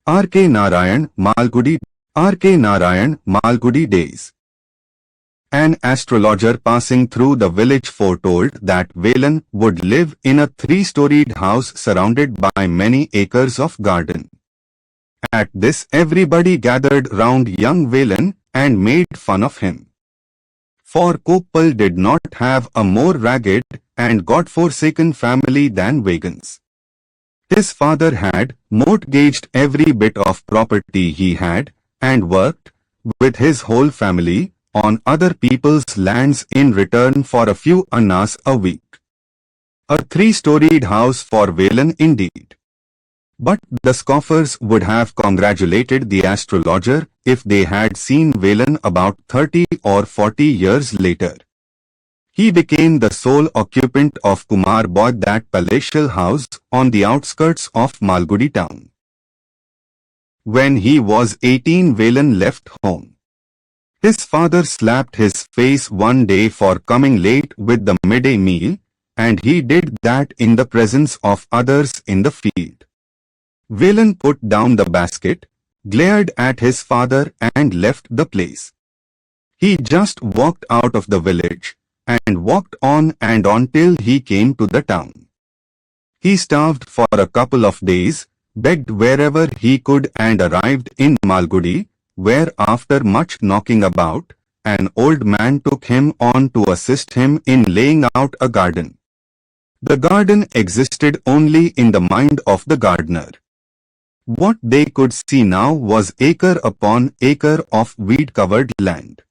R.K. Narayan, Malgudi. R.K. Narayan, Malgudi days. An astrologer passing through the village foretold that Velan would live in a three-storied house surrounded by many acres of garden. At this, everybody gathered round young Velan and made fun of him. For Koppal did not have a more ragged and God-forsaken family than Vegan's. His father had mortgaged every bit of property he had and worked with his whole family on other people's lands in return for a few annas a week. A three-storied house for Velan indeed. But the scoffers would have congratulated the astrologer if they had seen Velan about 30 or 40 years later. He became the sole occupant of Kumar Boy, that palatial house on the outskirts of Malgudi town. When he was 18, Velan left home. His father slapped his face one day for coming late with the midday meal, and he did that in the presence of others in the field. Velan put down the basket, glared at his father and left the place. He just walked out of the village and walked on and on till he came to the town. He starved for a couple of days, begged wherever he could and arrived in Malgudi, where after much knocking about, an old man took him on to assist him in laying out a garden. The garden existed only in the mind of the gardener. What they could see now was acre upon acre of weed-covered land.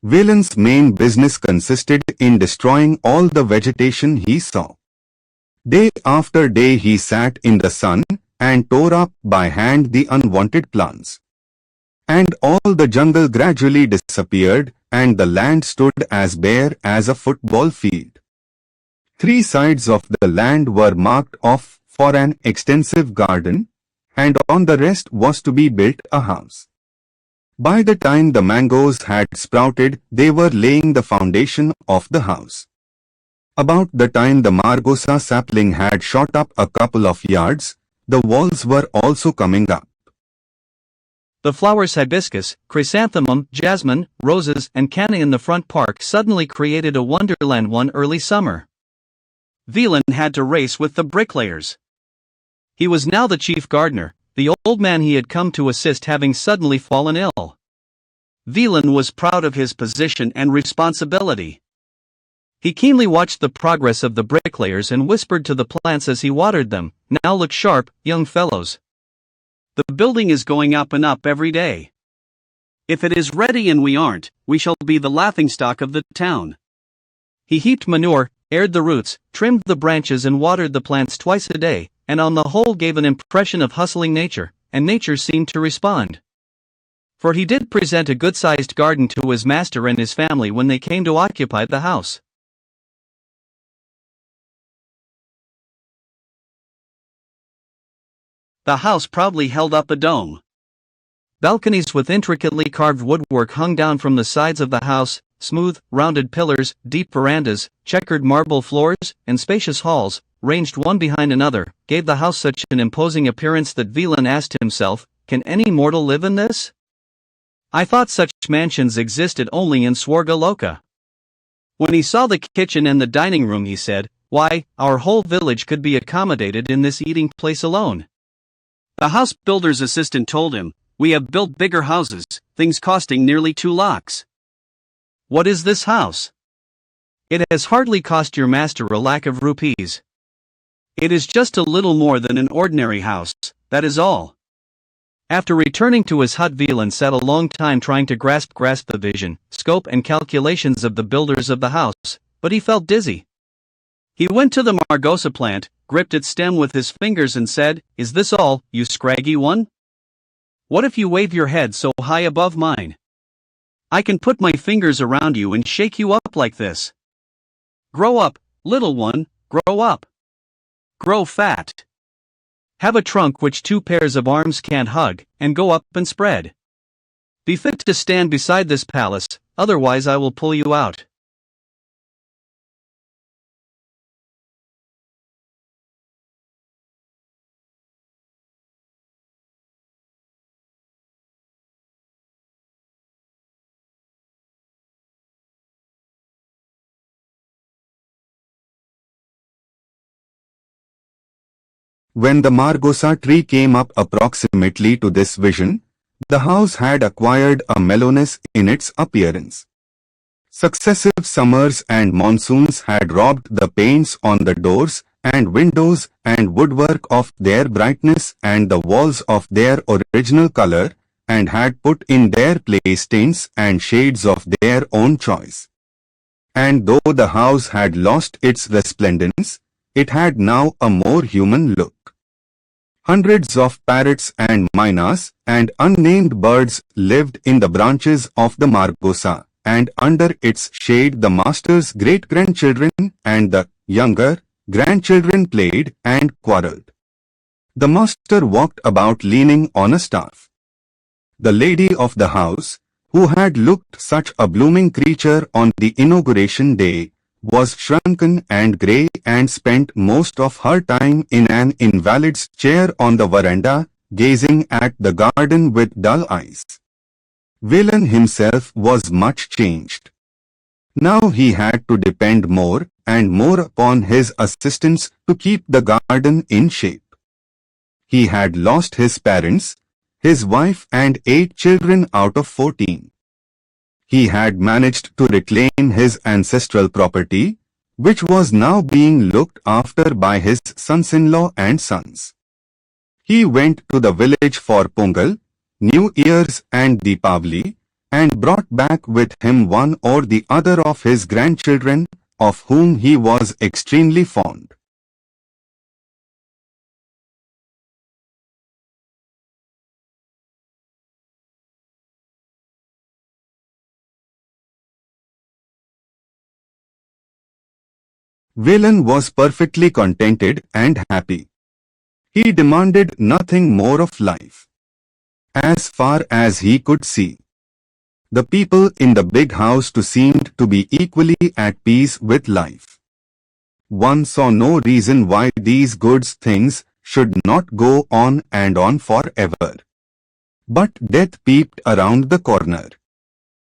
Velan's main business consisted in destroying all the vegetation he saw. Day after day he sat in the sun and tore up by hand the unwanted plants. And all the jungle gradually disappeared and the land stood as bare as a football field. 3 sides of the land were marked off for an extensive garden, and on the rest was to be built a house. By the time the mangoes had sprouted, they were laying the foundation of the house. About the time the margosa sapling had shot up a couple of yards, the walls were also coming up. The flowers hibiscus, chrysanthemum, jasmine, roses, and canna in the front park suddenly created a wonderland one early summer. Velan had to race with the bricklayers. He was now the chief gardener, the old man he had come to assist having suddenly fallen ill. Velan was proud of his position and responsibility. He keenly watched the progress of the bricklayers and whispered to the plants as he watered them, "Now look sharp, young fellows. The building is going up and up every day. If it is ready and we aren't, we shall be the laughingstock of the town." He heaped manure, aired the roots, trimmed the branches and watered the plants twice a day, and on the whole gave an impression of hustling nature, and nature seemed to respond. For he did present a good-sized garden to his master and his family when they came to occupy the house. The house proudly held up a dome. Balconies with intricately carved woodwork hung down from the sides of the house, smooth, rounded pillars, deep verandas, checkered marble floors, and spacious halls, ranged one behind another, gave the house such an imposing appearance that Velan asked himself, "Can any mortal live in this? I thought such mansions existed only in Swargaloka." When he saw the kitchen and the dining room he said, "Why, our whole village could be accommodated in this eating place alone." The house builder's assistant told him, "We have built bigger houses, things costing nearly 2 lakhs. What is this house? It has hardly cost your master a lakh of rupees. It is just a little more than an ordinary house, that is all." After returning to his hut, Velan sat a long time trying to grasp the vision, scope and calculations of the builders of the house, but he felt dizzy. He went to the margosa plant, gripped its stem with his fingers and said, "Is this all, you scraggy one? What if you wave your head so high above mine? I can put my fingers around you and shake you up like this. Grow up, little one, grow up. Grow fat." Have a trunk which two pairs of arms can't hug, and go up and spread. Be fit to stand beside this palace, otherwise I will pull you out. When the Margosa tree came up approximately to this vision, the house had acquired a mellowness in its appearance. Successive summers and monsoons had robbed the paints on the doors and windows and woodwork of their brightness and the walls of their original color, and had put in their place tints and shades of their own choice. And though the house had lost its resplendence, it had now a more human look. Hundreds of parrots and mynas and unnamed birds lived in the branches of the Margosa, and under its shade the master's great-grandchildren and the younger grandchildren played and quarrelled. The master walked about leaning on a staff. The lady of the house, who had looked such a blooming creature on the inauguration day, was shrunken and grey and spent most of her time in an invalid's chair on the veranda, gazing at the garden with dull eyes. Villain himself was much changed. Now he had to depend more and more upon his assistants to keep the garden in shape. He had lost his parents, his wife and 8 children out of 14. He had managed to reclaim his ancestral property, which was now being looked after by his sons-in-law and sons. He went to the village for Pongal, New Year's and Deepavali, and brought back with him one or the other of his grandchildren, of whom he was extremely fond. Villain was perfectly contented and happy. He demanded nothing more of life. As far as he could see, the people in the big house too seemed to be equally at peace with life. One saw no reason why these good things should not go on and on forever. But death peeped around the corner.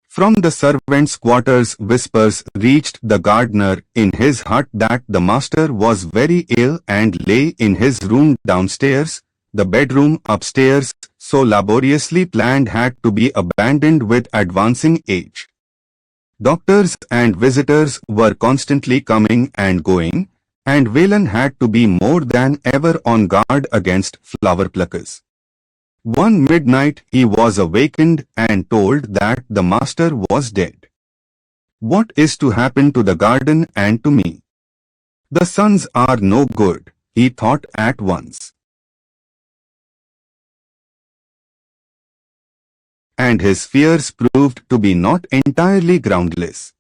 From the servants' quarters whispers reached the gardener in his hut that the master was very ill and lay in his room downstairs. The bedroom upstairs, so laboriously planned, had to be abandoned with advancing age. Doctors and visitors were constantly coming and going, and Valen had to be more than ever on guard against flower pluckers. One midnight he was awakened and told that the master was dead. What is to happen to the garden and to me? The sons are no good, he thought at once. And his fears proved to be not entirely groundless.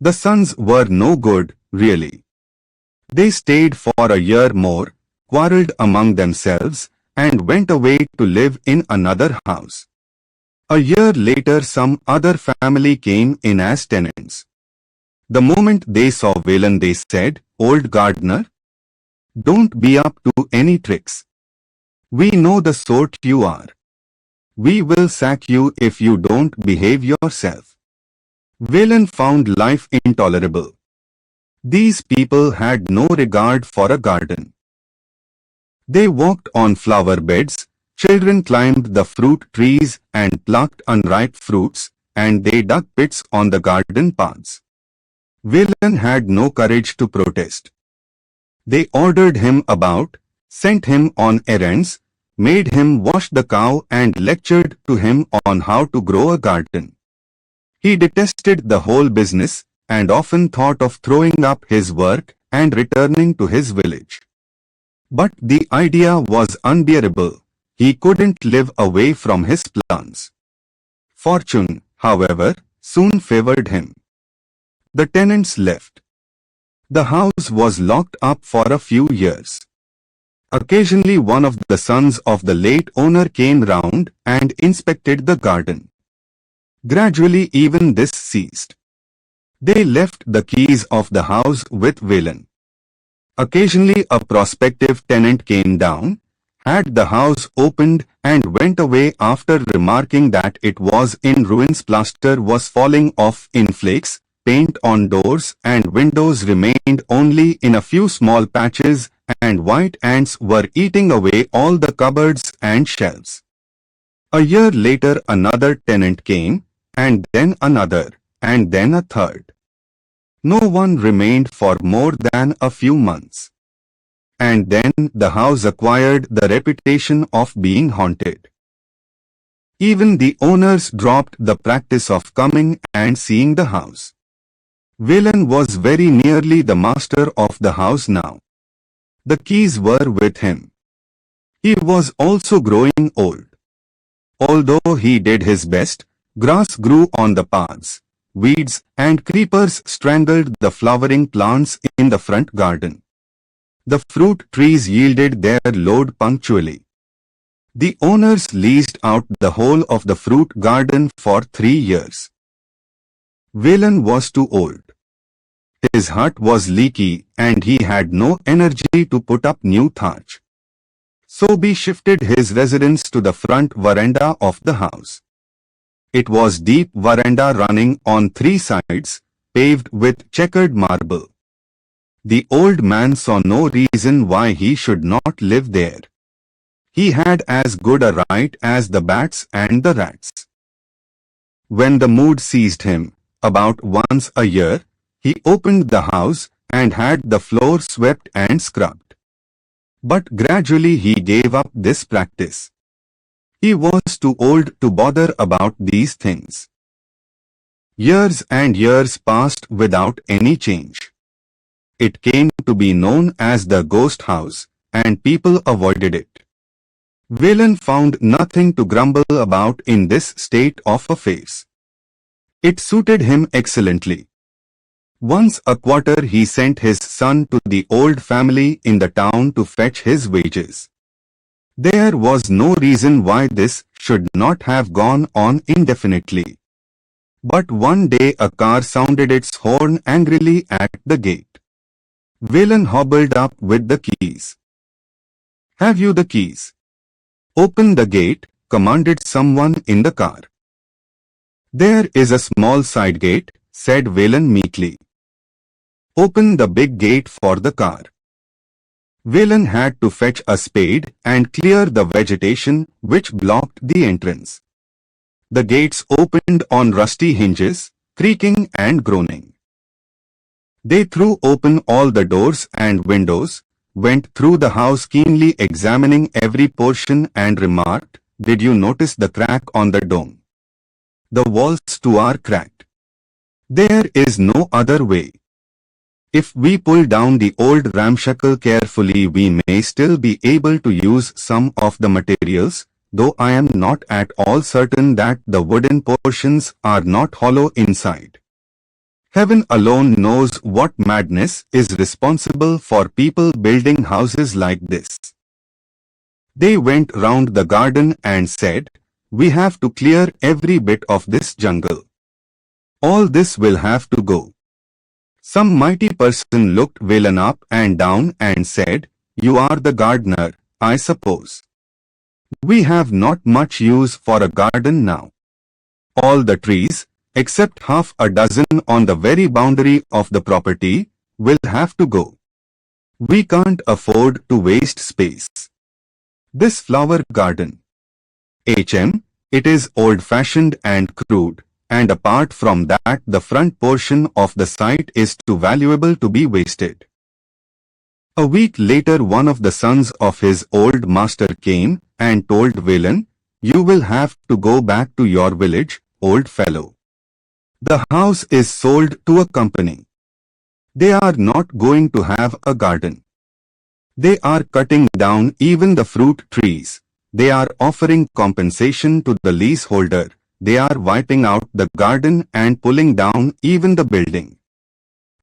The sons were no good, really. They stayed for a year more, quarrelled among themselves, and went away to live in another house. A year later some other family came in as tenants. The moment they saw Valen they said, "Old gardener, don't be up to any tricks. We know the sort you are. We will sack you if you don't behave yourself." Valen found life intolerable. These people had no regard for a garden. They walked on flower beds, children climbed the fruit trees and plucked unripe fruits, and they dug pits on the garden paths. Valen had no courage to protest. They ordered him about, sent him on errands, made him wash the cow and lectured to him on how to grow a garden. He detested the whole business and often thought of throwing up his work and returning to his village. But the idea was unbearable. He couldn't live away from his plans. Fortune, however, soon favored him. The tenants left. The house was locked up for a few years. Occasionally one of the sons of the late owner came round and inspected the garden. Gradually even this ceased. They left the keys of the house with Valen. Occasionally a prospective tenant came down, had the house opened and went away after remarking that it was in ruins, plaster was falling off in flakes, paint on doors and windows remained only in a few small patches, and white ants were eating away all the cupboards and shelves. A year later another tenant came, and then another, and then a third. No one remained for more than a few months. And then the house acquired the reputation of being haunted. Even the owners dropped the practice of coming and seeing the house. Valen was very nearly the master of the house now. The keys were with him. He was also growing old. Although he did his best, grass grew on the paths, weeds and creepers strangled the flowering plants in the front garden. The fruit trees yielded their load punctually. The owners leased out the whole of the fruit garden for 3 years. Valen was too old. His hut was leaky and he had no energy to put up new thatch. So he shifted his residence to the front veranda of the house. It was deep veranda running on 3 sides, paved with checkered marble. The old man saw no reason why he should not live there. He had as good a right as the bats and the rats. When the mood seized him, about once a year, he opened the house and had the floor swept and scrubbed. But gradually he gave up this practice. He was too old to bother about these things. Years and years passed without any change. It came to be known as the ghost house, and people avoided it. Valen found nothing to grumble about in this state of affairs. It suited him excellently. Once a quarter he sent his son to the old family in the town to fetch his wages. There was no reason why this should not have gone on indefinitely. But one day a car sounded its horn angrily at the gate. Valen hobbled up with the keys. "Have you the keys?" "Open the gate," commanded someone in the car. "There is a small side gate," said Valen meekly. "Open the big gate for the car." Valen had to fetch a spade and clear the vegetation which blocked the entrance. The gates opened on rusty hinges, creaking and groaning. They threw open all the doors and windows, went through the house keenly examining every portion and remarked, "Did you notice the crack on the dome? The walls too are cracked. There is no other way. If we pull down the old ramshackle carefully we may still be able to use some of the materials, though I am not at all certain that the wooden portions are not hollow inside. Heaven alone knows what madness is responsible for people building houses like this." They went round the garden and said, "We have to clear every bit of this jungle. All this will have to go." Some mighty person looked Valen up and down and said, "You are the gardener, I suppose. We have not much use for a garden now. All the trees, except half a dozen on the very boundary of the property, will have to go. We can't afford to waste space. This flower garden, it is old-fashioned and crude, and apart from that the front portion of the site is too valuable to be wasted." A week later one of the sons of his old master came and told Valen, "You will have to go back to your village, old fellow. The house is sold to a company. They are not going to have a garden. They are cutting down even the fruit trees. They are offering compensation to the leaseholder. They are wiping out the garden and pulling down even the building.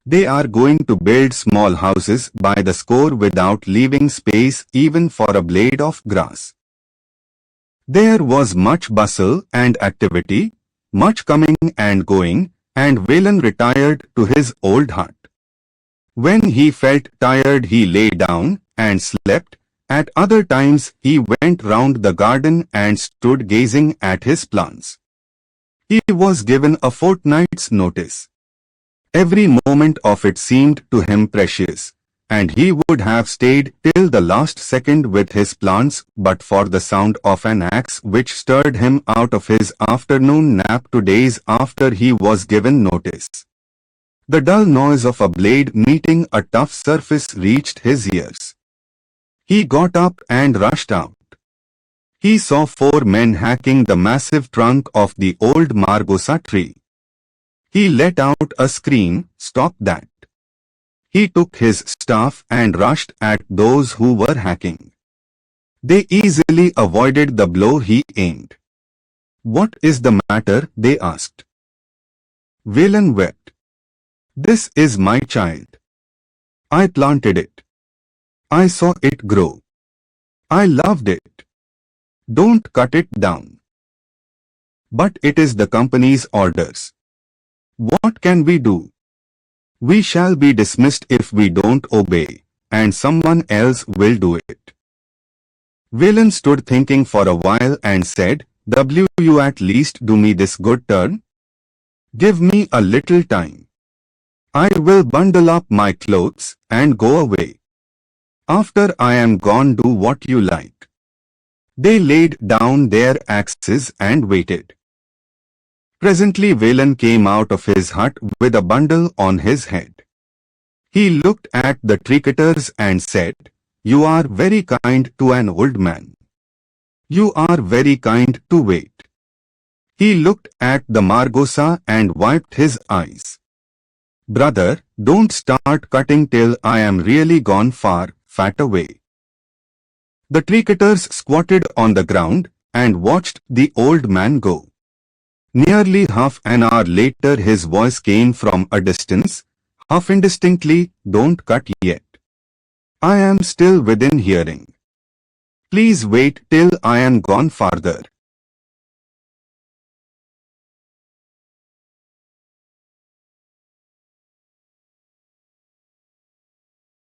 They are going to build small houses by the score without leaving space even for a blade of grass. There was much bustle and activity, much coming and going, and Valen retired to his old hut. When he felt tired he lay down and slept. At other times he went round the garden and stood gazing at his plants. He was given a fortnight's notice. Every moment of it seemed to him precious, and he would have stayed till the last second with his plants but for the sound of an axe which stirred him out of his afternoon nap 2 days after he was given notice. The dull noise of a blade meeting a tough surface reached his ears. He got up and rushed out. He saw 4 men hacking the massive trunk of the old margosa tree. He let out a scream, "Stop that!" He took his staff and rushed at those who were hacking. They easily avoided the blow he aimed. "What is the matter?" they asked. Valen wept. "This is my child. I planted it. I saw it grow. I loved it. Don't cut it down." "But it is the company's orders. What can we do? We shall be dismissed if we don't obey, and someone else will do it." Valen stood thinking for a while and said, "Will you at least do me this good turn? Give me a little time. I will bundle up my clothes and go away. After I am gone, do what you like." They laid down their axes and waited. Presently Valen came out of his hut with a bundle on his head. He looked at the tricketers and said, "You are very kind to an old man. You are very kind to wait." He looked at the margosa and wiped his eyes. "Brother, don't start cutting till I am really gone far, fat away." The tricketers squatted on the ground and watched the old man go. Nearly half an hour later his voice came from a distance, half indistinctly, "Don't cut yet. I am still within hearing. Please wait till I am gone farther."